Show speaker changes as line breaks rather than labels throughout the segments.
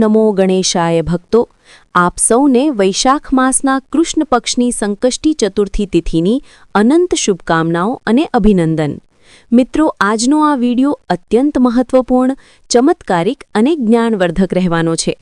નમો ગણેશાય ભક્તો, આપ સૌને વૈશાખ માસના કૃષ્ણ પક્ષની સંકષ્ટી ચતુર્થી તિથિની અનંત શુભકામનાઓ અને અભિનંદન। મિત્રો, આજનો આ વિડિયો અત્યંત મહત્વપૂર્ણ, ચમત્કારિક અને જ્ઞાનવર્ધક રહેવાનો છે,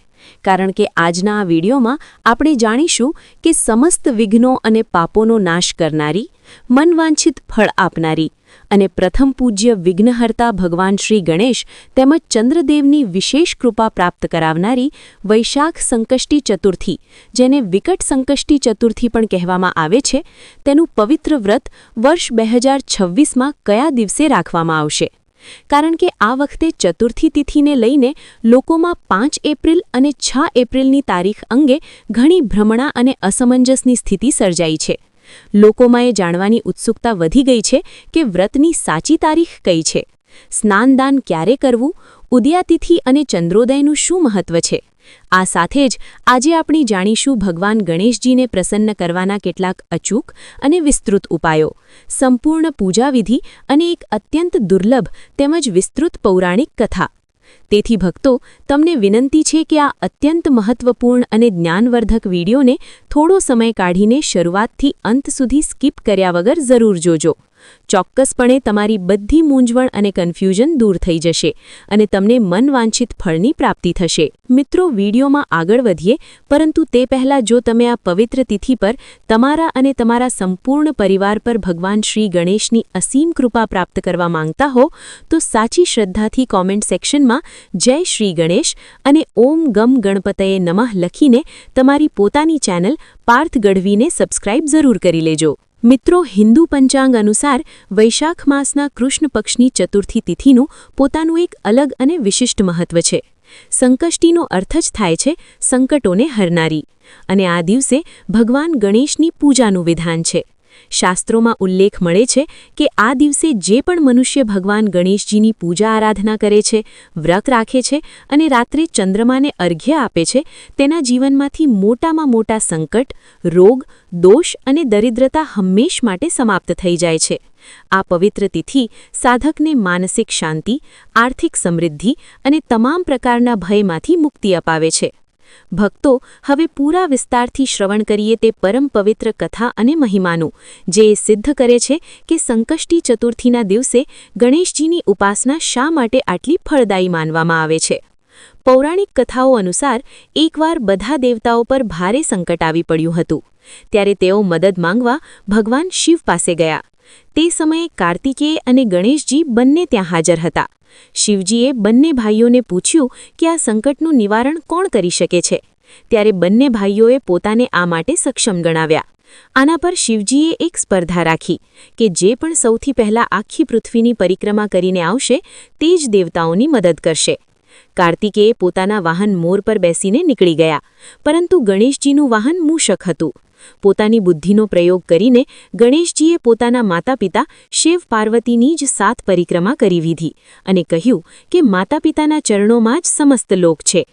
કારણ કે આજના આ વિડિયોમાં આપણે જાણીશું કે સમસ્ત વિઘ્નો અને પાપોનો નાશ કરનારી, મનવાંછિત ફળ આપનારી અને પ્રથમ પૂજ્ય વિઘ્નહર્તા ભગવાન શ્રી ગણેશ તેમજ ચંદ્રદેવની વિશેષ કૃપા પ્રાપ્ત કરાવનારી વૈશાખ સંકષ્ટી ચતુર્થી, જેને વિકટ સંકષ્ટી ચતુર્થી પણ કહેવામાં આવે છે, તેનું પવિત્ર વ્રત વર્ષ 2026માં કયા દિવસે રાખવામાં આવશે? કારણ કે આ વખતે ચતુર્થી તિથિને લઈને લોકોમાં 5 એપ્રિલ અને 6 એપ્રિલની તારીખ અંગે ઘણી ભ્રમણા અને અસમંજસની સ્થિતિ સર્જાઈ છે। લોકોમાં એ જાણવાની ઉત્સુકતા વધી ગઈ છે કે વ્રતની સાચી તારીખ કઈ છે, સ્નાનદાન ક્યારે કરવું, ઉદયાતિથિ અને ચંદ્રોદયનું શું મહત્વ છે। આ સાથે જ આજે આપણે જાણીશું ભગવાન ગણેશજીને પ્રસન્ન કરવાના કેટલાક અચૂક અને વિસ્તૃત ઉપાયો, સંપૂર્ણ પૂજાવિધિ અને એક અત્યંત દુર્લભ તેમજ વિસ્તૃત પૌરાણિક કથા। તેથી ભક્તો, તમને વિનંતી છે કે આ અત્યંત મહત્વપૂર્ણ અને જ્ઞાનવર્ધક વિડીયોને થોડો સમય કાઢીને શરૂઆતથી અંત સુધી સ્કીપ કર્યા વગર જરૂર જોજો। ચોક્કસપણે તમારી બધી મૂંઝવણ અને કન્ફ્યુઝન દૂર થઈ જશે અને તમને મનવાંછિત ફળની પ્રાપ્તિ થશે। મિત્રો, વિડીયોમાં આગળ વધીએ, પરંતુ તે પહેલાં જો તમે આ પવિત્ર તિથિ પર તમારા અને તમારા સંપૂર્ણ પરિવાર પર ભગવાન શ્રી ગણેશની અસીમ કૃપા પ્રાપ્ત કરવા માંગતા હો, તો સાચી શ્રદ્ધાથી કોમેન્ટ સેક્શનમાં જય શ્રી ગણેશ અને ઓમ ગમ ગણપતયે નમઃ લખીને તમારી પોતાની ચેનલ પાર્થ ગઢવીને સબસ્ક્રાઇબ જરૂર કરી લેજો। મિત્રો, હિન્દુ પંચાંગ અનુસાર વૈશાખ માસના કૃષ્ણ પક્ષની ચતુર્થી તિથિનું પોતાનું એક અલગ અને વિશિષ્ટ મહત્વ છે। સંકષ્ટીનો અર્થ જ થાય છે સંકટોને હરનારી, અને આ દિવસે ભગવાન ગણેશની પૂજાનું વિધાન છે। શાસ્ત્રોમાં ઉલ્લેખ મળે છે કે આ દિવસે જે પણ મનુષ્ય ભગવાન ગણેશજીની પૂજા આરાધના કરે છે, વ્રત રાખે છે અને રાત્રે ચંદ્રમાને અર્ઘ્ય આપે છે, તેના જીવનમાંથી મોટામાં મોટા સંકટ, રોગ, દોષ અને દરિદ્રતા હંમેશ માટે સમાપ્ત થઈ જાય છે। આ પવિત્ર તિથિ સાધકને માનસિક શાંતિ, આર્થિક સમૃદ્ધિ અને તમામ પ્રકારના ભયમાંથી મુક્તિ અપાવે છે। ભક્તો, હવે પૂરા વિસ્તારથી શ્રવણ કરીએ તે પરમ પવિત્ર કથા અને મહિમાનું, જે સિદ્ધ કરે છે કે સંકષ્ટી ચતુર્થીના દિવસે ગણેશજીની ઉપાસના શા માટે આટલી ફળદાયી માનવામાં આવે છે। પૌરાણિક કથાઓ અનુસાર એકવાર બધા દેવતાઓ પર ભારે સંકટ આવી પડ્યું હતું, ત્યારે તેઓ મદદ માંગવા ભગવાન શિવ પાસે ગયા। તે સમયે કાર્તિકેય અને ગણેશજી બંને ત્યાં હાજર હતા। શિવજીએ બંને ભાઈઓને પૂછ્યું કે આ સંકટનું નિવારણ કોણ કરી શકે છે, ત્યારે બંને ભાઈઓએ પોતાને આ માટે સક્ષમ ગણાવ્યા। આના પર શિવજીએ એક સ્પર્ધા રાખી કે જે પણ સૌથી પહેલા આખી પૃથ્વીની પરિક્રમા કરીને આવશે તે જ દેવતાઓની મદદ કરશે। કાર્તિકેય પોતાના વાહન મોર પર બેસીને નીકળી ગયા, પરંતુ ગણેશજીનું વાહન મૂષક હતું। પોતાની બુદ્ધિનો પ્રયોગ કરીને ગણેશજીએ પોતાના માતાપિતા શિવ પાર્વતીની જ 7 પરિક્રમા કરી દીધી અને કહ્યું કે માતાપિતાના ચરણોમાં જ સમસ્ત લોક છે।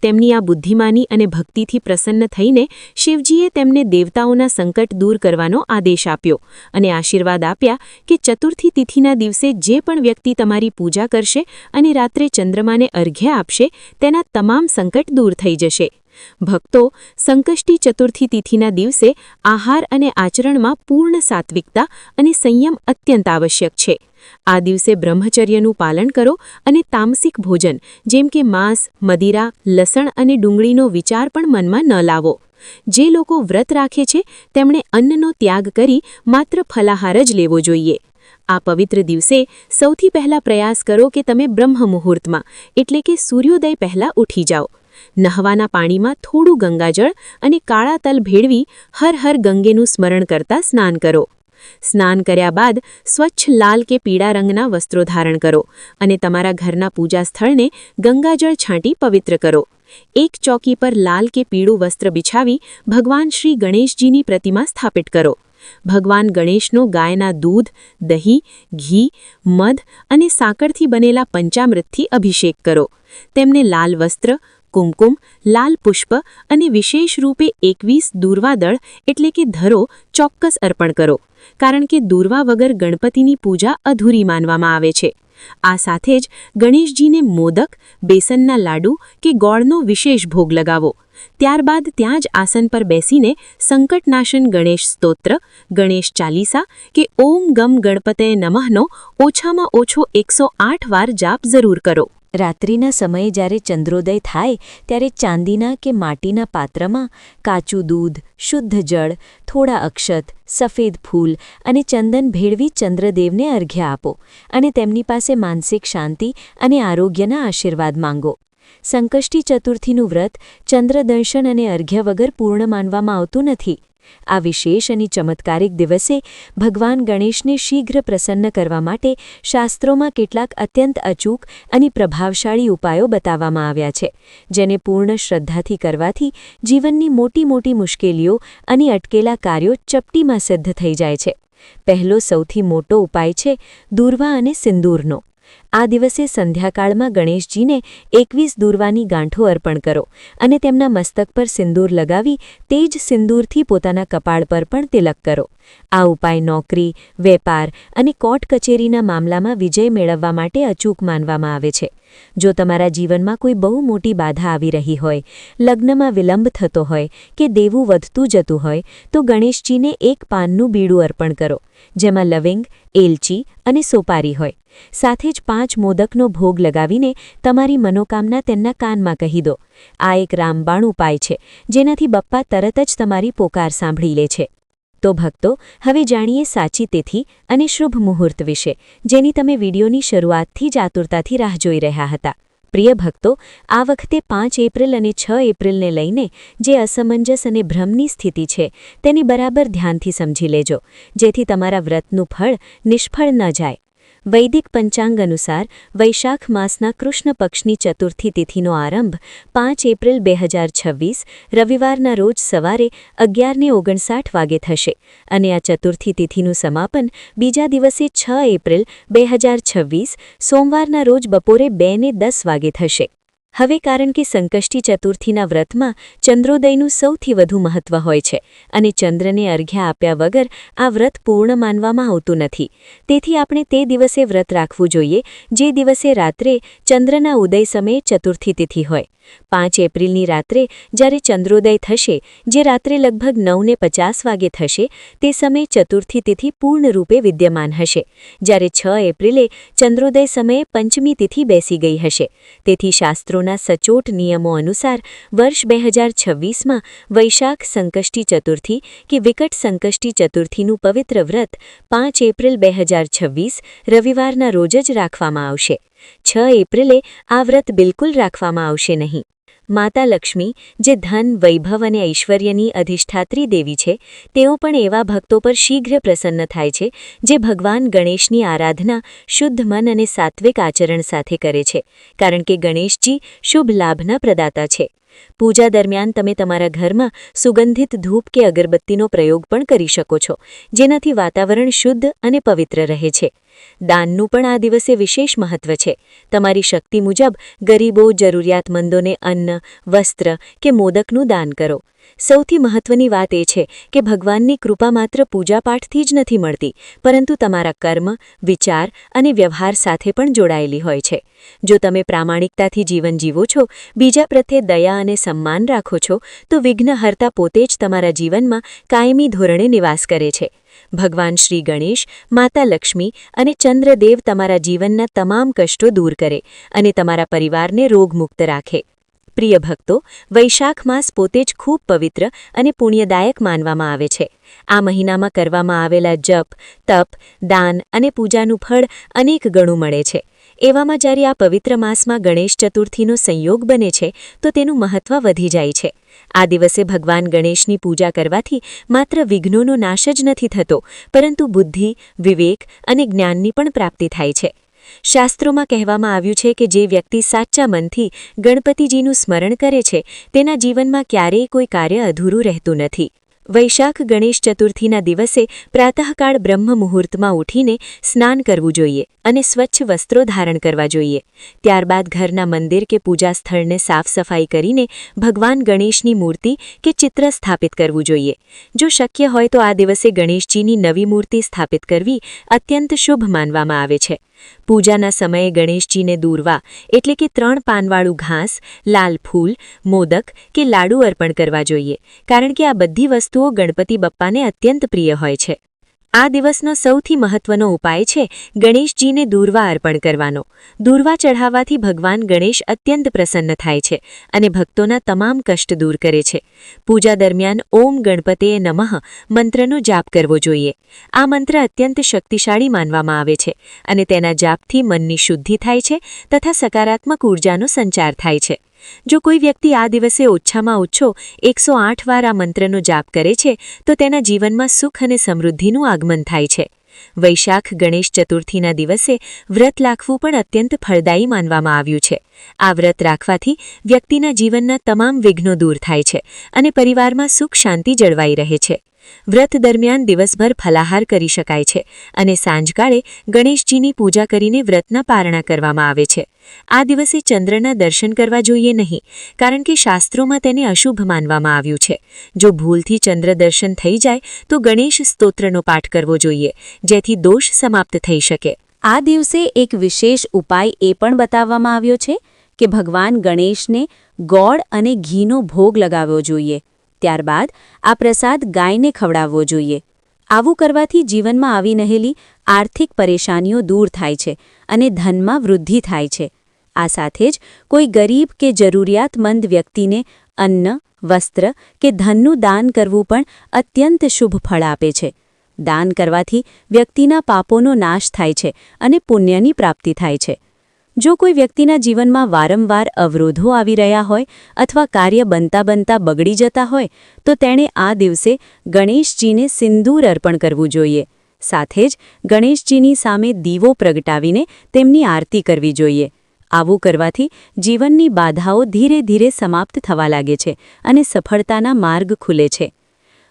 તેમની આ બુદ્ધિમાની અને ભક્તિથી પ્રસન્ન થઈને શિવજીએ તેમને દેવતાઓના સંકટ દૂર કરવાનો આદેશ આપ્યો અને આશીર્વાદ આપ્યા કે ચતુર્થી તિથિના દિવસે જે પણ વ્યક્તિ તમારી પૂજા કરશે અને રાત્રે ચંદ્રમાને અર્ઘ્ય આપશે, તેના તમામ સંકટ દૂર થઈ જશે। ભક્તો, સંકષ્ટી ચતુર્થી તિથિના દિવસે આહાર અને આચરણમાં પૂર્ણ સાત્વિકતા અને સંયમ અત્યંત આવશ્યક છે। આ દિવસે બ્રહ્મચર્યનું પાલન કરો અને તામસિક ભોજન જેમ કે માંસ, મદિરા, લસણ અને ડુંગળીનો વિચાર પણ મનમાં ન લાવો। જે લોકો વ્રત રાખે છે તેમણે અન્નનો ત્યાગ કરી માત્ર ફલાહાર જ લેવો જોઈએ। આ પવિત્ર દિવસે સૌથી પહેલા પ્રયાસ કરો કે તમે બ્રહ્મ મુહૂર્તમાં, એટલે કે સૂર્યોદય પહેલા ઉઠી જાઓ। નહવાના પાણીમાં થોડું ગંગાજળ અને કાળા તલ ભેળવી હર હર ગંગેનું સ્મરણ કરતા સ્નાન કરો। સ્નાન કર્યા બાદ સ્વચ્છ લાલ કે પીળા રંગના વસ્ત્રો ધારણ કરો અને તમારા ઘરના પૂજા સ્થળને ગંગાજળ છાંટી પવિત્ર કરો। એક ચોકી પર લાલ કે પીળું વસ્ત્ર બિછાવી ભગવાન શ્રી ગણેશજીની પ્રતિમા સ્થાપિત કરો। ભગવાન ગણેશનો ગાયના દૂધ, દહીં, ઘી, મધ અને સાકરથી બનેલા પંચામૃતથી અભિષેક કરો। તેમને લાલ વસ્ત્ર, કુમકુમ, લાલ પુષ્પ અને વિશેષ રૂપે 21 દૂર્વાદળ એટલે કે ધરો ચોક્કસ અર્પણ કરો, કારણ કે દૂર્વા વગર ગણપતિની પૂજા અધૂરી માનવામાં આવે છે।
આ સાથે જ ગણેશજીને મોદક, બેસનના લાડુ કે ગોળનો વિશેષ ભોગ લગાવો. ત્યારબાદ ત્યાં જ આસન પર બેસીને સંકટનાશન ગણેશ સ્તોત્ર, ગણેશ ચાલીસા કે ઓમ ગમ ગણપતય નમઃનો ઓછામાં ઓછો 108 વાર જાપ જરૂર કરો.
રાત્રિના સમયે જ્યારે ચંદ્રોદય થાય ત્યારે ચાંદીના કે માટીના પાત્રમાં કાચું દૂધ, શુદ્ધ જળ, થોડા અક્ષત, સફેદ ફૂલ અને ચંદન ભેળવી ચંદ્રદેવને અર્ઘ્ય આપો અને તેમની પાસે માનસિક શાંતિ અને આરોગ્યના આશીર્વાદ માંગો. સંકષ્ટી ચતુર્થીનું વ્રત ચંદ્રદર્શન અને અર્ઘ્ય વગર પૂર્ણ માનવામાં આવતું નથી. આ વિશેષ અને ચમત્કારિક દિવસે ભગવાન ગણેશને શીઘ્ર પ્રસન્ન કરવા માટે શાસ્ત્રોમાં કેટલાક અત્યંત અચૂક અને પ્રભાવશાળી ઉપાયો બતાવવામાં આવ્યા છે, જેને પૂર્ણ શ્રદ્ધાથી કરવાથી જીવનની મોટી મોટી મુશ્કેલીઓ અને અટકેલા કાર્યો ચપટીમાં સિદ્ધ થઈ જાય છે. પહેલો સૌથી મોટો ઉપાય છે દૂર્વા અને સિંદૂરનો. આ દિવસે સંધ્યાકાળમાં ગણેશજીને 21 દૂર્વાની ગાંઠો અર્પણ કરો અને તેમના મસ્તક પર સિંદૂર લગાવી તે જ સિંદૂરથી પોતાના કપાળ પર પણ તિલક કરો. આ ઉપાય નોકરી, વેપાર અને કોર્ટ કચેરીના મામલામાં વિજય મેળવવા માટે અચૂક માનવામાં આવે છે. જો તમારા જીવનમાં કોઈ બહુ મોટી બાધા આવી રહી હોય, લગ્નમાં વિલંબ થતો હોય કે દેવું વધતું જતું હોય, તો ગણેશજીને એક પાનનું બીડું અર્પણ કરો, જેમાં લવિંગ, એલચી અને સોપારી હોય. સાથે જ 5 મોદકનો ભોગ લગાવીને તમારી મનોકામના તેમના કાનમાં કહી દો. આ એક રામબાણ ઉપાય છે, જેનાથી બપ્પા તરત જ તમારી પોકાર સાંભળી લે છે. તો ભક્તો, હવે જાણીએ સાચી તિથિ અને શુભ મુહૂર્ત વિશે, જેની તમે વિડીયોની શરૂઆતથી જ આતુરતાથી રાહ જોઈ રહ્યા હતા. પ્રિય ભક્તો, આ વખતે 5 એપ્રિલ અને 6 એપ્રિલને લઈને જે અસમંજસ અને ભ્રમની સ્થિતિ છે, તેની બરાબર ધ્યાનથી સમજી લેજો, જેથી તમારા વ્રતનું ફળ નિષ્ફળ ન જાય. વૈદિક પંચાંગ અનુસાર વૈશાખ માસના કૃષ્ણ પક્ષની ચતુર્થી તિથિનો આરંભ 5 એપ્રિલ 2026 રવિવારના રોજ સવારે 11:59 વાગે થશે અને આ ચતુર્થી તિથિનું સમાપન બીજા દિવસે 6 એપ્રિલ 2026 સોમવારના રોજ બપોરે 2:10 વાગે થશે. હવે કારણ કે સંકષ્ટી ચતુર્થીના વ્રતમાં ચંદ્રોદયનું સૌથી વધુ મહત્વ હોય છે અને ચંદ્રને અર્ઘ્ય આપ્યા વગર આ વ્રત પૂર્ણ માનવામાં આવતું નથી, તેથી આપણે તે દિવસે વ્રત રાખવું જોઈએ જે દિવસે રાત્રે ચંદ્રના ઉદય સમયે ચતુર્થી તિથિ હોય. 5 એપ્રિલની રાત્રે જ્યારે ચંદ્રોદય થશે, જે રાત્રે લગભગ 9:50 વાગે થશે, તે સમયે ચતુર્થી તિથિ પૂર્ણ રૂપે વિદ્યમાન હશે, જ્યારે 6 એપ્રિલે ચંદ્રોદય સમયે પંચમી તિથિ બેસી ગઈ હશે. તેથી શાસ્ત્રોના સચોટ નિયમો અનુસાર વર્ષ 2026માં વૈશાખ સંકષ્ટી ચતુર્થી કે વિકટ સંકષ્ટી ચતુર્થીનું પવિત્ર વ્રત 5 એપ્રિલ 2026 રવિવારના રોજ જ રાખવામાં આવશે. 6 એપ્રિલે આ વ્રત બિલકુલ રાખવામાં આવશે નહીં. માતા લક્ષ્મી, જે ધન, વૈભવ અને ઐશ્વર્યની અધિષ્ઠાત્રી દેવી છે, તેઓ પણ એવા ભક્તો પર શીઘ્ર પ્રસન્ન થાય છે જે ભગવાન ગણેશની આરાધના શુદ્ધ મન અને સાત્વિક આચરણ સાથે કરે છે, કારણ કે ગણેશજી શુભ લાભના પ્રદાતા છે. પૂજા દરમિયાન તમે તમારા ઘરમાં સુગંધિત ધૂપ કે અગરબત્તીનો પ્રયોગ પણ કરી શકો છો, જેનાથી વાતાવરણ શુદ્ધ અને પવિત્ર રહે છે. દાનનું પણ આ દિવસે વિશેષ મહત્વ છે. તમારી શક્તિ મુજબ ગરીબો, જરૂરિયાતમંદોને અન્ન, વસ્ત્ર કે મોદકનું દાન કરો. સૌથી મહત્વની વાત એ છે કે ભગવાનની કૃપા માત્ર પૂજાપાઠથી જ નથી મળતી, પરંતુ તમારા કર્મ, વિચાર અને વ્યવહાર સાથે પણ જોડાયેલી હોય છે. જો તમે પ્રામાણિકતાથી જીવન જીવો છો, બીજા પ્રત્યે દયા અને સન્માન રાખો છો, તો વિઘ્નહર્તા પોતે જ તમારા જીવનમાં કાયમી ધોરણે નિવાસ કરે છે. ભગવાન શ્રી ગણેશ, માતા લક્ષ્મી અને ચંદ્રદેવ તમારા જીવનના તમામ કષ્ટો દૂર કરે અને તમારા પરિવારને રોગમુક્ત રાખે. પ્રિય ભક્તો, વૈશાખ માસ પોતે જ ખૂબ પવિત્ર અને પુણ્યદાયક માનવામાં આવે છે. આ મહિનામાં કરવામાં આવેલા જપ, તપ, દાન અને પૂજાનું ફળ અનેક ગણું મળે છે. એવામાં જ્યારે આ પવિત્ર માસમાં ગણેશ ચતુર્થીનો સંયોગ બને છે, તો તેનું મહત્વ વધી જાય છે. આ દિવસે ભગવાન ગણેશની પૂજા કરવાથી માત્ર વિઘ્નોનો નાશ જ નથી થતો, પરંતુ બુદ્ધિ, વિવેક અને જ્ઞાનની પણ પ્રાપ્તિ થાય છે. શાસ્ત્રોમાં કહેવામાં આવ્યું છે કે જે વ્યક્તિ સાચા મનથી ગણપતિજીનું સ્મરણ કરે છે, તેના જીવનમાં ક્યારેય કોઈ કાર્ય અધૂરું રહેતું નથી. વૈશાખ ગણેશ ચતુર્થીના દિવસે પ્રાતઃકાળ બ્રહ્મ મુહૂર્તમાં ઉઠીને સ્નાન કરવું જોઈએ અને સ્વચ્છ વસ્ત્રો ધારણ કરવા જોઈએ. ત્યારબાદ ઘરના મંદિર કે પૂજા સ્થળને સાફ સફાઈ કરીને ભગવાન ગણેશની મૂર્તિ કે ચિત્ર સ્થાપિત કરવું જોઈએ. જો શક્ય હોય તો આ દિવસે ગણેશજીની નવી મૂર્તિ સ્થાપિત કરવી અત્યંત શુભ માનવામાં આવે છે.
પૂજાના સમયે ગણેશજીને દૂર્વા એટલે કે 3 પાનવાળું ઘાસ, લાલ ફૂલ, મોદક કે લાડુ અર્પણ કરવા જોઈએ, કારણ કે આ બધી વસ્તુઓ ગણપતિ બપ્પાને અત્યંત પ્રિય હોય છે. આ દિવસનો સૌથી મહત્વનો ઉપાય છે ગણેશજીને દૂર્વા અર્પણ કરવાનો. દૂર્વા ચઢાવવાથી ભગવાન ગણેશ અત્યંત પ્રસન્ન થાય છે અને ભક્તોના તમામ કષ્ટ દૂર કરે છે. પૂજા દરમિયાન ઓમ ગણપતેય નમઃ મંત્રનો જાપ કરવો જોઈએ. આ મંત્ર અત્યંત શક્તિશાળી માનવામાં આવે છે અને તેના જાપથી મનની શુદ્ધિ થાય છે તથા સકારાત્મક ઉર્જાનો સંચાર થાય છે. જો કોઈ વ્યક્તિ આ દિવસે ઓછામાં ઓછો 108 વાર આ મંત્રનો જાપ કરે છે તો તેના જીવનમાં સુખ અને સમૃદ્ધિનું આગમન થાય છે. વૈશાખ ગણેશ ચતુર્થીના દિવસે વ્રત રાખવું પણ અત્યંત ફળદાયી માનવામાં આવ્યું છે. આ વ્રત રાખવાથી વ્યક્તિના જીવનના તમામ વિઘ્નો દૂર થાય છે અને પરિવારમાં સુખ શાંતિ જળવાઈ રહે છે. વ્રત દરમિયાન દિવસભર ફલાહાર કરી શકાય છે અને સાંજકાળે ગણેશજીની પૂજા કરીને વ્રતના પારણા કરવામાં આવે છે. આ દિવસે ચંદ્રના દર્શન કરવા જોઈએ નહીં, કારણ કે શાસ્ત્રોમાં તેને અશુભ માનવામાં આવ્યું છે. જો ભૂલથી ચંદ્ર દર્શન થઈ જાય તો ગણેશ સ્તોત્રનો પાઠ કરવો જોઈએ, જેથી દોષ સમાપ્ત થઈ શકે.
આ દિવસે એક વિશેષ ઉપાય એ પણ બતાવવામાં આવ્યો છે કે ભગવાન ગણેશને ગોળ અને ઘીનો ભોગ લગાવવો જોઈએ. ત્યારબાદ આ પ્રસાદ ગાયને ખવડાવવો જોઈએ. આવું કરવાથી જીવનમાં આવી રહેલી આર્થિક પરેશાનીઓ દૂર થાય છે અને ધનમાં વૃદ્ધિ થાય છે. આ સાથે જ કોઈ ગરીબ કે જરૂરિયાતમંદ વ્યક્તિને અન્ન, વસ્ત્ર કે ધનનું દાન કરવું પણ અત્યંત શુભ ફળ આપે છે. દાન કરવાથી વ્યક્તિના પાપોનો નાશ થાય છે અને પુણ્યની પ્રાપ્તિ થાય છે. જો કોઈ વ્યક્તિના જીવનમાં વારંવાર અવરોધો આવી રહ્યા હોય અથવા કાર્ય બનતા બગડી જતા હોય તો તેણે આ દિવસે ગણેશજીને સિંદૂર અર્પણ કરવું જોઈએ. સાથે જ ગણેશજીની સામે દીવો પ્રગટાવીને તેમની આરતી કરવી જોઈએ. આવું કરવાથી જીવનની બાધાઓ ધીરે ધીરે સમાપ્ત થવા લાગે છે અને સફળતાના માર્ગ ખુલે છે.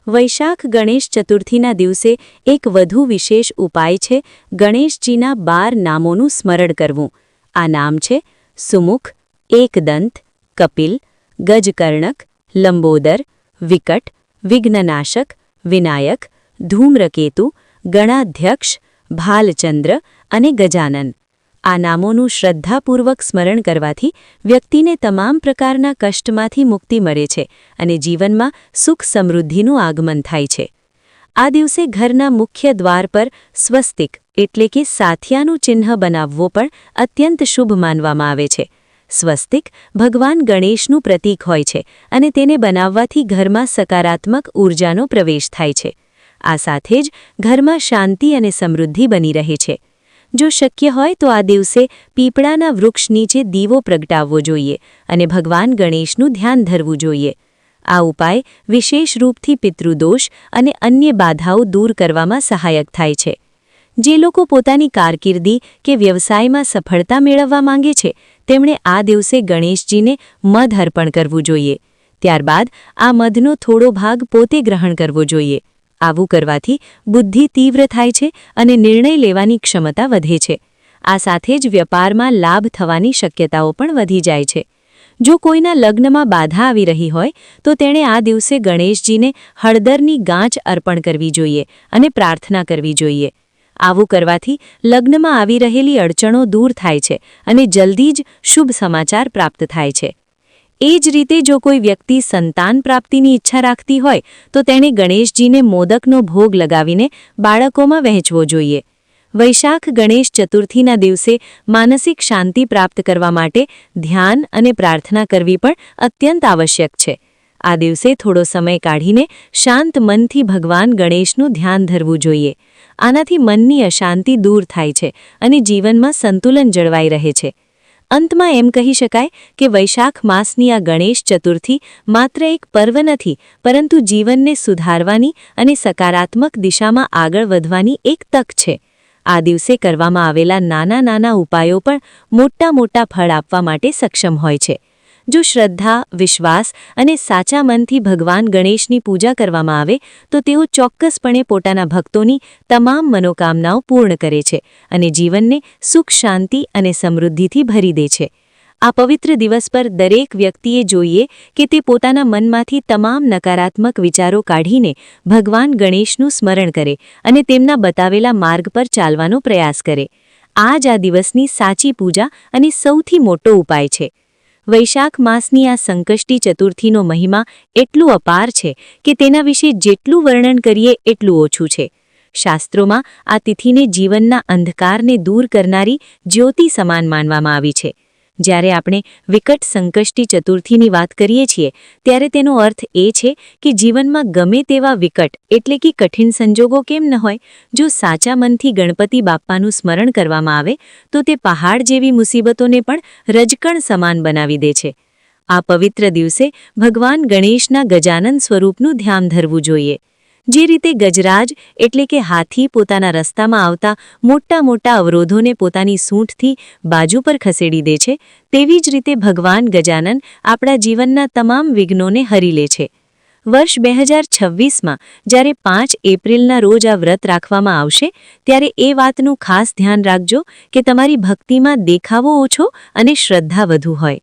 વૈશાખ ગણેશ ચતુર્થીના દિવસે એક વધુ વિશેષ ઉપાય છે ગણેશજીના 12 નામોનું સ્મરણ કરવું. આ નામ છે સુમુખ, એકદંત, કપિલ, ગજકર્ણક, લંબોદર, વિકટ, વિઘ્નનાશક, વિનાયક, ધૂમ્રકેતુ, ગણાધ્યક્ષ, ભાલચંદ્ર અને ગજાનન. આ નામોનું શ્રદ્ધાપૂર્વક સ્મરણ કરવાથી વ્યક્તિને તમામ પ્રકારના કષ્ટમાંથી મુક્તિ મળે છે અને જીવનમાં સુખ સમૃદ્ધિનું આગમન થાય છે. આ દિવસે ઘરના મુખ્ય દ્વાર પર સ્વસ્તિક એટલે કે સાથિયાનું ચિહ્ન બનાવવો પણ અત્યંત શુભ માનવામાં આવે છે. સ્વસ્તિક ભગવાન ગણેશનું પ્રતીક હોય છે અને તેને બનાવવાથી ઘરમાં સકારાત્મક ઊર્જાનો પ્રવેશ થાય છે. આ સાથે જ ઘરમાં શાંતિ અને સમૃદ્ધિ બની રહે છે. જો શક્ય હોય તો આ દિવસે પીપળાના વૃક્ષ નીચે દીવો પ્રગટાવવો જોઈએ અને ભગવાન ગણેશનું ધ્યાન ધરવું જોઈએ. આ ઉપાય વિશેષ રૂપથી પિતૃદોષ અને અન્ય બાધાઓ દૂર કરવામાં સહાયક થાય છે. જે લોકો પોતાની કારકિર્દી કે વ્યવસાયમાં સફળતા મેળવવા માંગે છે તેમણે આ દિવસે ગણેશજીને મધ અર્પણ કરવું જોઈએ. ત્યારબાદ આ મધનો થોડો ભાગ પોતે ગ્રહણ કરવો જોઈએ. આવું કરવાથી બુદ્ધિ તીવ્ર થાય છે અને નિર્ણય લેવાની ક્ષમતા વધે છે. આ સાથે જ વ્યાપારમાં લાભ થવાની શક્યતાઓ પણ વધી જાય છે. જો કોઈના લગ્નમાં બાધા આવી રહી હોય તો તેણે આ દિવસે ગણેશજીને હળદરની ગાંચ અર્પણ કરવી જોઈએ અને પ્રાર્થના કરવી જોઈએ. આવું કરવાથી લગ્નમાં આવી રહેલી અડચણો દૂર થાય છે અને જલ્દી જ શુભ સમાચાર પ્રાપ્ત થાય છે. એ જ રીતે જો કોઈ વ્યક્તિ સંતાન પ્રાપ્તિની ઈચ્છા રાખતી હોય તો તેણે ગણેશજીને મોદકનો ભોગ લગાવીને બાળકોમાં વહેંચવો જોઈએ. વૈશાખ ગણેશ ચતુર્થીના દિવસે માનસિક શાંતિ પ્રાપ્ત કરવા માટે ધ્યાન અને પ્રાર્થના કરવી પણ અત્યંત આવશ્યક છે. આ દિવસે થોડો સમય કાઢીને શાંત મનથી ભગવાન ગણેશનું ધ્યાન ધરવું જોઈએ. આનાથી મનની અશાંતિ દૂર થાય છે અને જીવનમાં સંતુલન જળવાઈ રહે છે. અંતમાં એમ કહી શકાય કે વૈશાખ માસની આ ગણેશ ચતુર્થી માત્ર એક પર્વ નથી, પરંતુ જીવનને સુધારવાની અને સકારાત્મક દિશામાં આગળ વધવાની એક તક છે. આ દિવસે કરવામાં આવેલા નાના નાના ઉપાયો પણ મોટા ફળ આપવા માટે સક્ષમ હોય છે. જો શ્રદ્ધા, વિશ્વાસ અને સાચા મનથી ભગવાન ગણેશની પૂજા કરવામાં આવે તો તેઓ ચોક્કસપણે પોતાના ભક્તોની તમામ મનોકામનાઓ પૂર્ણ કરે છે અને જીવનને સુખ, શાંતિ અને સમૃદ્ધિથી ભરી દે છે. આ પવિત્ર દિવસ પર દરેક વ્યક્તિએ જોઈએ કે તે પોતાના મનમાંથી તમામ નકારાત્મક વિચારો કાઢીને ભગવાન ગણેશનું સ્મરણ કરે અને તેમના બતાવેલા માર્ગ પર ચાલવાનો પ્રયાસ કરે.
આ જ આ દિવસની સાચી પૂજા અને સૌથી મોટો ઉપાય છે. વૈશાખ માસની આ સંકષ્ટી ચતુર્થીનો મહિમા એટલું અપાર છે કે તેના વિશે જેટલું વર્ણન કરીએ એટલું ઓછું છે. શાસ્ત્રોમાં આ તિથિને જીવનના અંધકારને દૂર કરનારી જ્યોતિ સમાન માનવામાં આવી છે. જ્યારે આપણે વિકટ સંકષ્ટી ચતુર્થીની વાત કરીએ છીએ ત્યારે તેનો અર્થ એ છે કે જીવનમાં ગમે તેવા વિકટ એટલે કે કઠિન સંજોગો કેમ ન હોય, જો સાચા મનથી ગણપતિ બાપ્પાનું સ્મરણ કરવામાં આવે તો તે પહાડ જેવી મુસીબતોને પણ રજકણ સમાન બનાવી દે છે. આ પવિત્ર દિવસે ભગવાન ગણેશના ગજાનન સ્વરૂપનું ધ્યાન ધરવું જોઈએ. જે રીતે ગજરાજ એટલે કે હાથી પોતાના રસ્તામાં આવતા મોટા મોટા અવરોધોને પોતાની સૂંઠથી બાજુ પર ખસેડી દે છે, તેવી જ રીતે ભગવાન ગજાનન આપણા જીવનના તમામ વિઘ્નોને હરી લે છે. વર્ષ 2026માં જ્યારે 5 એપ્રિલના રોજ આ વ્રત રાખવામાં આવશે ત્યારે એ વાતનું ખાસ ધ્યાન રાખજો કે તમારી ભક્તિમાં દેખાવો ઓછો અને શ્રદ્ધા વધુ હોય.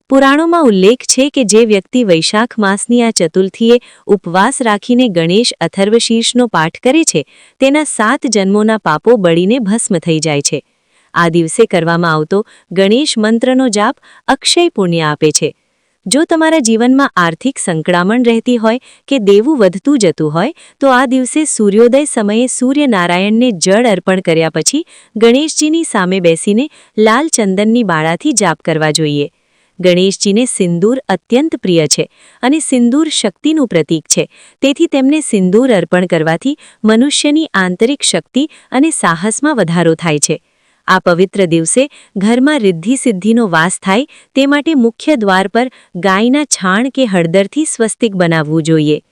પુરાણોમાં ઉલ્લેખ છે કે જે વ્યક્તિ વૈશાખ માસની આ ચતુર્થીએ ઉપવાસ રાખીને ગણેશ અથર્વશીર્ષનો પાઠ કરે છે તેના 7 જન્મોના પાપો બળીને ભસ્મ થઈ જાય છે. આ દિવસે કરવામાં આવતો ગણેશ મંત્રનો જાપ અક્ષય પુણ્ય આપે છે. જો તમારા જીવનમાં આર્થિક સંકળામણ રહેતી હોય કે દેવું વધતું જતું હોય તો આ દિવસે સૂર્યોદય સમયે સૂર્યનારાયણને જળ અર્પણ કર્યા પછી ગણેશજીની સામે બેસીને લાલ ચંદનની બાળાથી જાપ કરવા જોઈએ. ગણેશજીને સિંદૂર અત્યંત પ્રિય છે અને સિંદૂર શક્તિનું પ્રતીક છે, તેથી તેમને સિંદૂર અર્પણ કરવાથી મનુષ્યની આંતરિક શક્તિ અને સાહસમાં વધારો થાય છે. આ પવિત્ર દિવસે ઘરમાં રિદ્ધિ-સિદ્ધિનો વાસ થાય તે માટે મુખ્ય દ્વાર પર ગાયના છાણ કે હળદરથી સ્વસ્તિક બનાવવું જોઈએ.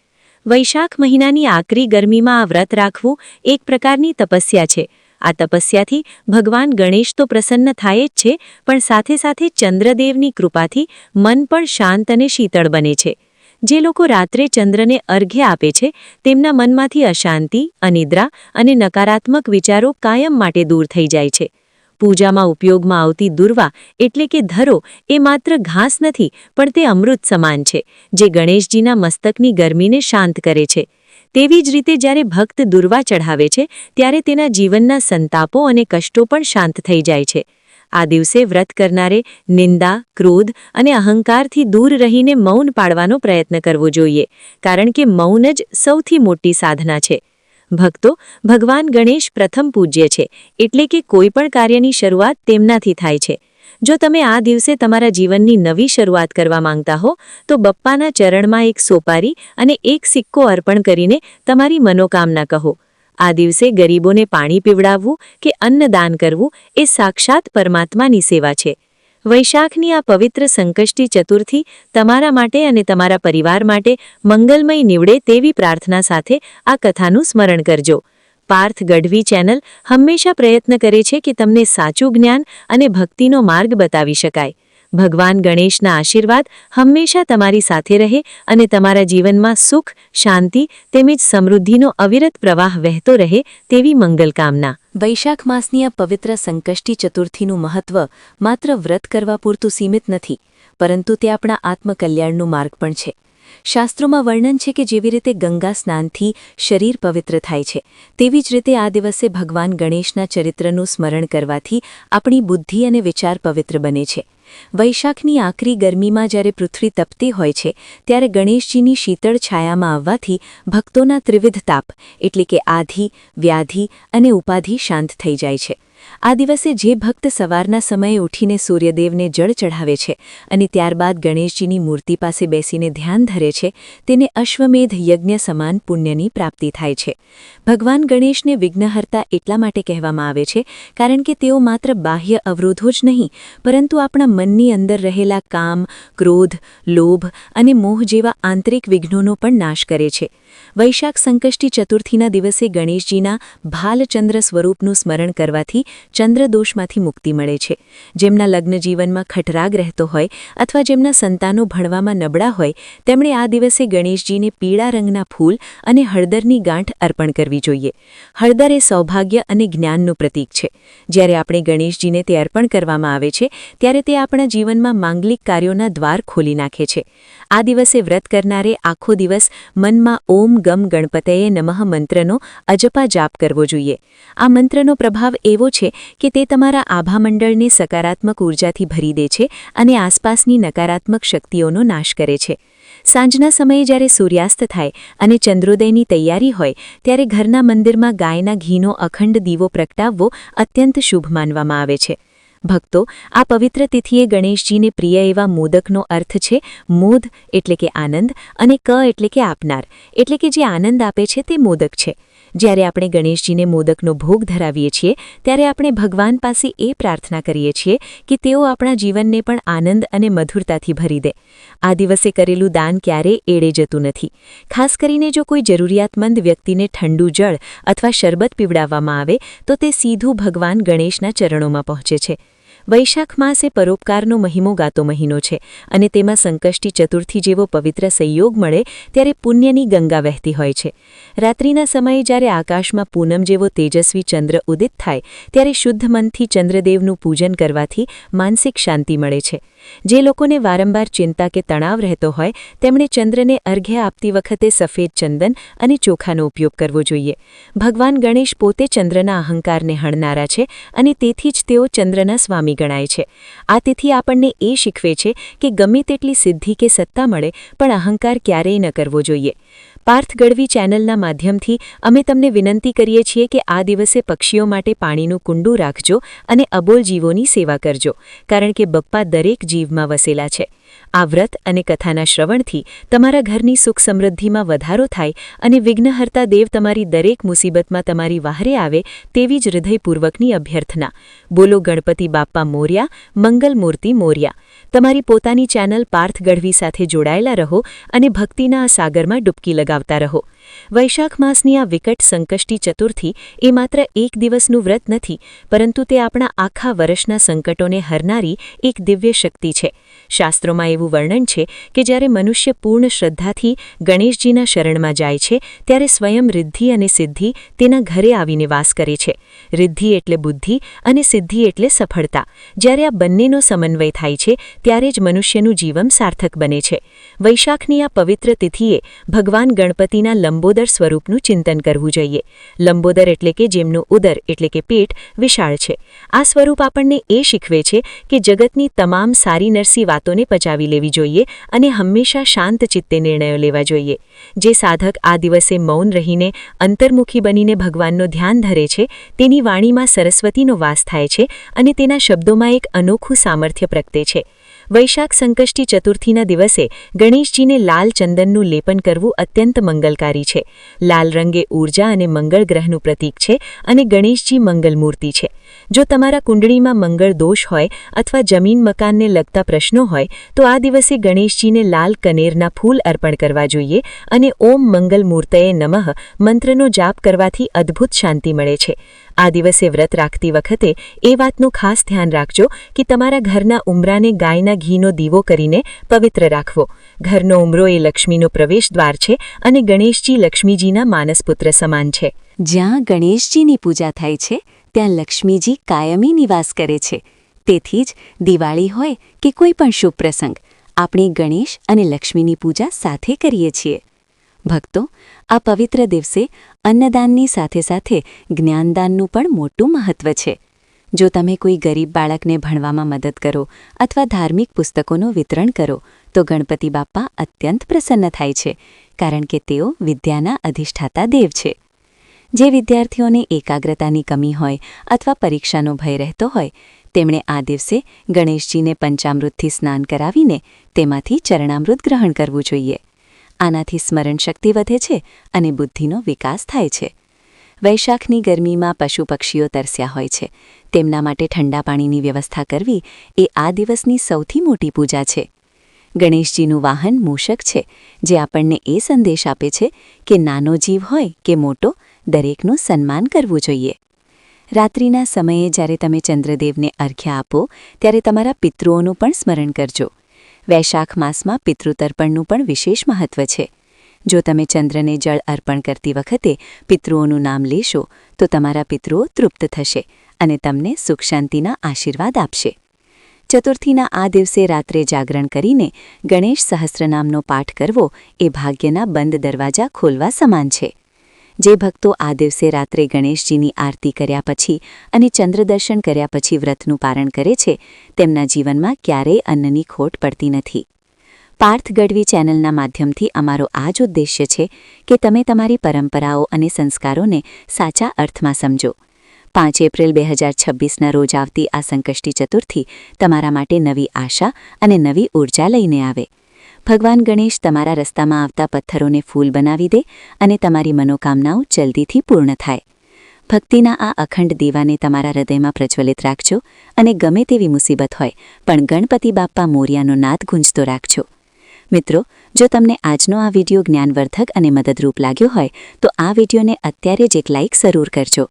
વૈશાખ મહિનાની આકરી ગરમીમાં આ વ્રત રાખવું એક પ્રકારની તપસ્યા છે. આ તપસ્યાથી ભગવાન ગણેશ તો પ્રસન્ન થાય જ છે, પણ સાથે સાથે ચંદ્રદેવની કૃપાથી મન પણ શાંત અને શીતળ બને છે. જે લોકો રાત્રે ચંદ્રને અર્ઘ્ય આપે છે તેમના મનમાંથી અશાંતિ, અનિદ્રા અને નકારાત્મક વિચારો કાયમ માટે દૂર થઈ જાય છે. પૂજામાં ઉપયોગમાં આવતી દુર્વા એટલે કે ધરો એ માત્ર ઘાસ નથી પણ તે અમૃત સમાન છે, જે ગણેશજીના મસ્તકની ગરમીને શાંત કરે છે. તેવી જ રીતે જ્યારે ભક્ત દુર્વા ચઢાવે છે ત્યારે તેના જીવનના સંતાપો અને કષ્ટો પણ શાંત થઈ જાય છે. આ દિવસે વ્રત કરનારે નિંદા, ક્રોધ અને અહંકારથી દૂર રહીને મૌન પાળવાનો પ્રયત્ન કરવો જોઈએ, કારણ કે મૌન જ સૌથી મોટી સાધના છે. ભક્તો, ભગવાન ગણેશ પ્રથમ પૂજ્ય છે, એટલે કે કોઈ પણ કાર્યની શરૂઆત તેમનાથી થાય છે. જો તમે આ દિવસે તમારા જીવનની નવી શરૂઆત કરવા માંગતા હો તો બપ્પાના ચરણમાં એક સોપારી અને એક સિક્કો અર્પણ કરીને તમારી મનોકામના કહો. આ દિવસે ગરીબોને પાણી પીવડાવવું કે અન્નદાન કરવું એ સાક્ષાત પરમાત્માની સેવા છે. વૈશાખની આ પવિત્ર સંકષ્ટી ચતુર્થી તમારા માટે અને તમારા પરિવાર માટે મંગલમય નીવડે તેવી પ્રાર્થના સાથે આ કથાનું સ્મરણ કરજો. પાર્થ ગઢવી ચેનલ હંમેશા પ્રયત્ન કરે છે કે તમને સાચું જ્ઞાન અને ભક્તિનો માર્ગ બતાવી શકાય. ભગવાન ગણેશના આશીર્વાદ હંમેશા તમારી સાથે રહે અને તમારા જીવનમાં સુખ, શાંતિ તેમજ સમૃદ્ધિનો અવિરત પ્રવાહ વહેતો રહે તેવી મંગલકામના.
વૈશાખ માસની આ પવિત્ર સંકષ્ટી ચતુર્થીનું મહત્વ માત્ર વ્રત કરવા પૂરતું સીમિત નથી, પરંતુ તે આપણા આત્મકલ્યાણનો માર્ગ પણ છે. શાસ્ત્રોમાં વર્ણન છે કે જેવી રીતે ગંગા સ્નાનથી શરીર પવિત્ર થાય છે, તેવી જ રીતે આ દિવસે ભગવાન ગણેશના ચરિત્રનું સ્મરણ કરવાથી આપણી બુદ્ધિ અને વિચાર પવિત્ર બને છે. વૈશાખની આકરી ગરમીમાં જ્યારે પૃથ્વી તપતી હોય છે ત્યારે ગણેશજીની શીતળ છાયામાં આવવાથી ભક્તોના ત્રિવિધ તાપ એટલે કે આધિ, વ્યાધિ અને ઉપાધિ શાંત થઈ જાય છે. આ દિવસે જે ભક્ત સવારના સમયે ઉઠીને સૂર્યદેવને જળ ચઢાવે છે અને ત્યારબાદ ગણેશજીની મૂર્તિ પાસે બેસીને ધ્યાન ધરે છે તેને અશ્વમેધ યજ્ઞ સમાન પુણ્યની પ્રાપ્તિ થાય છે. ભગવાન ગણેશને વિઘ્નહર્તા એટલા માટે કહેવામાં આવે છે કારણ કે તેઓ માત્ર બાહ્ય અવરોધો જ નહીં પરંતુ આપણા મનની અંદર રહેલા કામ, ક્રોધ, લોભ અને મોહ જેવા આંતરિક વિઘ્નોનો પણ નાશ કરે છે. વૈશાખ સંકષ્ટી ચતુર્થીના દિવસે ગણેશજીના ભાલચંદ્ર સ્વરૂપનું સ્મરણ કરવાથી ચંદ્રદોષમાંથી મુક્તિ મળે છે. જેમના લગ્ન જીવનમાં ખટરાગ રહેતો હોય અથવા જેમના સંતાનો ભણવામાં નબળા હોય તેમણે આ દિવસે ગણેશજીને પીળા રંગના ફૂલ અને હળદરની ગાંઠ અર્પણ કરવી જોઈએ. હળદર એ સૌભાગ્ય અને જ્ઞાનનું પ્રતીક છે. જ્યારે આપણે ગણેશજીને તે અર્પણ કરવામાં આવે છે ત્યારે તે આપણા જીવનમાં માંગલિક કાર્યોના દ્વાર ખોલી નાખે છે. આ દિવસે વ્રત કરનારે આખો દિવસ મનમાં ઓમ
ઓમ ગમ ગણપતયે નમઃ મંત્રનો અજપા જાપ કરવો જોઈએ. આ મંત્રનો પ્રભાવ એવો છે કે તે તમારા આભામંડળને સકારાત્મક ઉર્જાથી ભરી દે છે અને આસપાસની નકારાત્મક શક્તિઓનો નાશ કરે છે. સાંજના સમયે જ્યારે સૂર્યાસ્ત થાય અને ચંદ્રોદયની તૈયારી હોય ત્યારે ઘરના મંદિરમાં ગાયના ઘીનો અખંડ દીવો પ્રગટાવવો અત્યંત શુભ માનવામાં આવે છે. ભક્તો, આ પવિત્ર તિથિએ ગણેશજીને પ્રિય એવા મોદકનો અર્થ છે મોદ એટલે કે આનંદ અને ક એટલે કે આપનાર, એટલે કે જે આનંદ આપે છે તે મોદક છે. જ્યારે આપણે ગણેશજીને મોદકનો ભોગ ધરાવીએ છીએ ત્યારે આપણે ભગવાન પાસે એ પ્રાર્થના કરીએ છીએ કે તેઓ આપણા જીવનને પણ આનંદ અને મધુરતાથી ભરી દે. આ દિવસે કરેલું દાન ક્યારેય એળે જતું નથી. ખાસ કરીને જો કોઈ જરૂરિયાતમંદ વ્યક્તિને ઠંડુ જળ અથવા શરબત પીવડાવવામાં આવે તો તે સીધું ભગવાન ગણેશના ચરણોમાં પહોંચે છે. વૈશાખ માસ એ પરોપકારનો મહિમો ગાતો મહિનો છે અને તેમાં સંકષ્ટી ચતુર્થી જેવો પવિત્ર સંયોગ મળે ત્યારે પુણ્યની ગંગા વહેતી હોય છે. રાત્રિના સમયે જ્યારે આકાશમાં પૂનમ જેવો તેજસ્વી ચંદ્ર ઉદિત થાય ત્યારે શુદ્ધ મનથી ચંદ્રદેવનું પૂજન કરવાથી માનસિક શાંતિ મળે છે. જે લોકોને વારંવાર ચિંતા કે તણાવ રહેતો હોય તેમણે ચંદ્રને અર્ઘ્ય આપતી વખતે સફેદ ચંદન અને ચોખાનો ઉપયોગ કરવો જોઈએ. ભગવાન ગણેશ પોતે ચંદ્રના અહંકારને હણનારા છે અને તેથી જ તેઓ ચંદ્રના સ્વામી ગણાય છે. આ તિથિ આપણને એ શીખવે છે કે ગમે તેટલી સિદ્ધિ કે સત્તા મળે પણ અહંકાર ક્યારેય ન કરવો જોઈએ. પાર્થ ગઢવી ચેનલના માધ્યમથી અમે તમને વિનંતી કરીએ છીએ કે આ દિવસે પક્ષીઓ માટે પાણીનું કુંડું રાખજો અને અબોલ જીવોની સેવા કરજો, કારણ કે બપ્પા દરેક જીવમાં વસેલા છે. આ વ્રત અને કથાના શ્રવણથી તમારા ઘરની સુખ સમૃદ્ધિમાં વધારો થાય અને વિઘ્નહર્તા દેવ તમારી દરેક મુસીબતમાં તમારી વહારે આવે તેવી જ હૃદયપૂર્વકની અભ્યર્થના. બોલો ગણપતિ બાપ્પા મોર્યા, મંગલ મૂર્તિ મોર્યા. તમારી પોતાની ચેનલ પાર્થ ગઢવી સાથે જોડાયેલા રહો અને ભક્તિના આ સાગરમાં ડૂબકી લગાવતા રહો. વૈશાખ માસની આ વિકટ સંકષ્ટી ચતુર્થી એ માત્ર એક દિવસનું વ્રત નથી, પરંતુ તે આપણા આખા વર્ષના સંકટોને હરનારી એક દિવ્ય શક્તિ છે. શાસ્ત્રોમાં એવું વર્ણન છે કે જ્યારે મનુષ્ય પૂર્ણ શ્રદ્ધાથી ગણેશજીના શરણમાં જાય છે ત્યારે સ્વયં રિદ્ધિ અને સિદ્ધિ તેના ઘરે આવીને વાસ કરે છે. રિદ્ધિ એટલે બુદ્ધિ અને સિદ્ધિ એટલે સફળતા. જ્યારે આ બંનેનો સમન્વય થાય છે ત્યારે જ મનુષ્યનું જીવન સાર્થક બને છે. વૈશાખની આ પવિત્ર તિથિએ ભગવાન ગણપતિના લંબોદર સ્વરૂપનું ચિંતન કરવું જોઈએ. લંબોદર એટલે કે જેમનું ઉદર એટલે કે પેટ વિશાળ છે. આ સ્વરૂપ આપણને એ શીખવે છે કે જગતની તમામ સારી નરસી વાતોને પચાવી લેવી જોઈએ અને હંમેશા શાંત ચિત્તે નિર્ણયો લેવા જોઈએ. જે સાધક આ દિવસે મૌન રહીને અંતર્મુખી બનીને ભગવાનનો ધ્યાન ધરે છે તેની વાણીમાં સરસ્વતીનો વાસ થાય છે અને તેના શબ્દોમાં એક અનોખું સામર્થ્ય પ્રગટે છે. વૈશાખ સંકષ્ટી ચતુર્થીના દિવસે ગણેશજીને લાલ ચંદનનું લેપન કરવું અત્યંત મંગલકારી છે. લાલ રંગ એ ઊર્જા અને મંગળ ગ્રહનું પ્રતીક છે અને ગણેશજી મંગલ મૂર્તિ છે. જો તમારા કુંડળીમાં મંગળ દોષ હોય અથવા જમીન મકાનને લગતા પ્રશ્નો હોય તો આ દિવસે ગણેશજીને લાલ કનેરના ફૂલ અર્પણ કરવા જોઈએ અને ઓમ મંગલ મૂર્તયે નમઃ મંત્રનો જાપ કરવાથી અદ્ભુત શાંતિ મળે છે. આ દિવસે વ્રત રાખતી વખતે એ વાતનું ખાસ ધ્યાન રાખજો કે તમારા ઘરના ઉંબરાને ગાયના ઘીનો દીવો કરીને પવિત્ર રાખવો. ઘરનો ઉંબરો એ લક્ષ્મીનો પ્રવેશ દ્વાર છે અને ગણેશજી લક્ષ્મીજીના માનસપુત્ર સમાન છે.
જ્યાં ગણેશજીની પૂજા થાય છે ત્યાં લક્ષ્મીજી કાયમી નિવાસ કરે છે. તેથી જ દિવાળી હોય કે કોઈ પણ શુભ પ્રસંગ આપણે ગણેશ અને લક્ષ્મીની પૂજા સાથે કરીએ છીએ. ભક્તો, આ પવિત્ર દિવસે અન્નદાનની સાથે સાથે જ્ઞાનદાનનું પણ મોટું મહત્વ છે. જો તમે કોઈ ગરીબ બાળકને ભણવામાં મદદ કરો અથવા ધાર્મિક પુસ્તકોનું વિતરણ કરો તો ગણપતિ બાપ્પા અત્યંત પ્રસન્ન થાય છે, કારણ કે તેઓ વિદ્યાના અધિષ્ઠાતા દેવ છે. જે વિદ્યાર્થીઓને એકાગ્રતાની કમી હોય અથવા પરીક્ષાનો ભય રહેતો હોય તેમણે આ દિવસે ગણેશજીને પંચામૃતથી સ્નાન કરાવીને તેમાંથી ચરણામૃત ગ્રહણ કરવું જોઈએ. આનાથી સ્મરણ શક્તિ વધે છે અને બુદ્ધિનો વિકાસ થાય છે. વૈશાખની ગરમીમાં પશુ પક્ષીઓ તરસ્યા હોય છે. તેમના માટે ઠંડા પાણીની વ્યવસ્થા કરવી એ આ દિવસની સૌથી મોટી પૂજા છે. ગણેશજીનું વાહન મૂષક છે, જે આપણને એ સંદેશ આપે છે કે નાનો જીવ હોય કે મોટો, દરેકનું સન્માન કરવું જોઈએ. રાત્રિના સમયે જ્યારે તમે ચંદ્રદેવને અર્ઘ્ય આપો ત્યારે તમારા પિતૃઓનું પણ સ્મરણ કરજો. વૈશાખ માસમાં પિતૃતર્પણનું પણ વિશેષ મહત્વ છે. જો તમે ચંદ્રને જળ અર્પણ કરતી વખતે પિતૃઓનું નામ લેશો તો તમારા પિતૃઓ તૃપ્ત થશે અને તમને સુખ શાંતિના આશીર્વાદ આપશે.
ચતુર્થીના આ દિવસે રાત્રે જાગરણ કરીને ગણેશ સહસ્રનામનો પાઠ કરવો એ ભાગ્યના બંધ દરવાજા ખોલવા સમાન છે. જે ભક્તો આ દિવસે રાત્રે ગણેશજીની આરતી કર્યા પછી અને ચંદ્રદર્શન કર્યા પછી વ્રતનું પારણ કરે છે તેમના જીવનમાં ક્યારેય અન્નની ખોટ પડતી નથી. પાર્થ ગઢવી ચેનલના માધ્યમથી અમારો આ જ ઉદ્દેશ્ય છે કે તમે તમારી પરંપરાઓ અને સંસ્કારોને સાચા અર્થમાં સમજો. 5 એપ્રિલ 2026ના રોજ આવતી આ સંકષ્ટી ચતુર્થી તમારા માટે નવી આશા અને નવી ઊર્જા લઈને આવે. ભગવાન ગણેશ તમારા રસ્તામાં આવતા પથ્થરોને ફૂલ બનાવી દે અને તમારી મનોકામનાઓ જલ્દીથી પૂર્ણ થાય. ભક્તિના આ અખંડ દીવાને તમારા હૃદયમાં પ્રજ્વલિત રાખજો અને ગમે તેવી મુસીબત હોય પણ ગણપતિ બાપ્પા મોરિયાનો નાદ ગુંજતો રાખજો. મિત્રો, જો તમને આજનો આ વિડિયો જ્ઞાનવર્ધક અને મદદરૂપ લાગ્યો હોય તો આ વિડિયોને અત્યારે જ એક લાઇક જરૂર કરજો.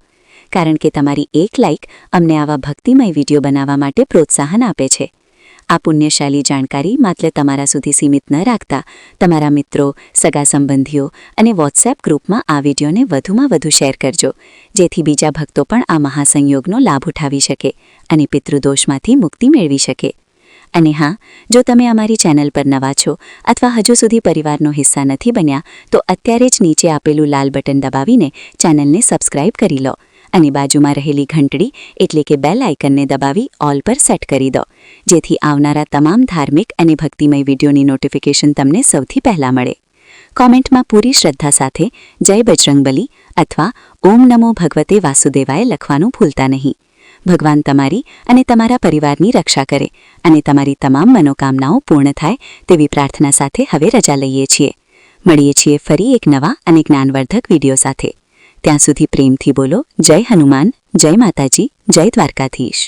કારણ કે તમારી એક લાઇક અમને આવા ભક્તિમય વિડિયો બનાવવા માટે પ્રોત્સાહન આપે છે. આ પુણ્યશાળી જાણકારી માત્ર તમારા સુધી સીમિત ન રાખતા તમારા મિત્રો, સગા સંબંધીઓ અને વોટ્સએપ ગ્રુપમાં આ વિડિયોને વધુમાં વધુ શેર કરજો, જેથી બીજા ભક્તો પણ આ મહાસંયોગનો લાભ ઉઠાવી શકે અને પિતૃદોષમાંથી મુક્તિ મેળવી શકે. અને હા, જો તમે અમારી ચેનલ પર નવા છો અથવા હજુ સુધી પરિવારનો હિસ્સા નથી બન્યા તો અત્યારે જ નીચે આપેલું લાલ બટન દબાવીને ચેનલને સબસ્ક્રાઇબ કરી લો અને બાજુમાં રહેલી ઘંટડી એટલે કે બેલ આઇકનને દબાવી ઓલ પર સેટ કરી દો, જેથી આવનારા તમામ ધાર્મિક અને ભક્તિમય વિડીયોની નોટિફિકેશન તમને સૌથી પહેલાં મળે. કોમેન્ટમાં પૂરી શ્રદ્ધા સાથે જય બજરંગબલી અથવા ઓમ નમો ભગવતે વાસુદેવાય લખવાનું ભૂલતા નહીં. ભગવાન તમારી અને તમારા પરિવારની રક્ષા કરે અને તમારી તમામ મનોકામનાઓ પૂર્ણ થાય તેવી પ્રાર્થના સાથે હવે રજા લઈએ છીએ. મળીએ છીએ ફરી એક નવા અને જ્ઞાનવર્ધક વિડીયો સાથે. ત્યાં સુધી પ્રેમથી બોલો જય હનુમાન, જય માતાજી, જય દ્વારકાધીશ.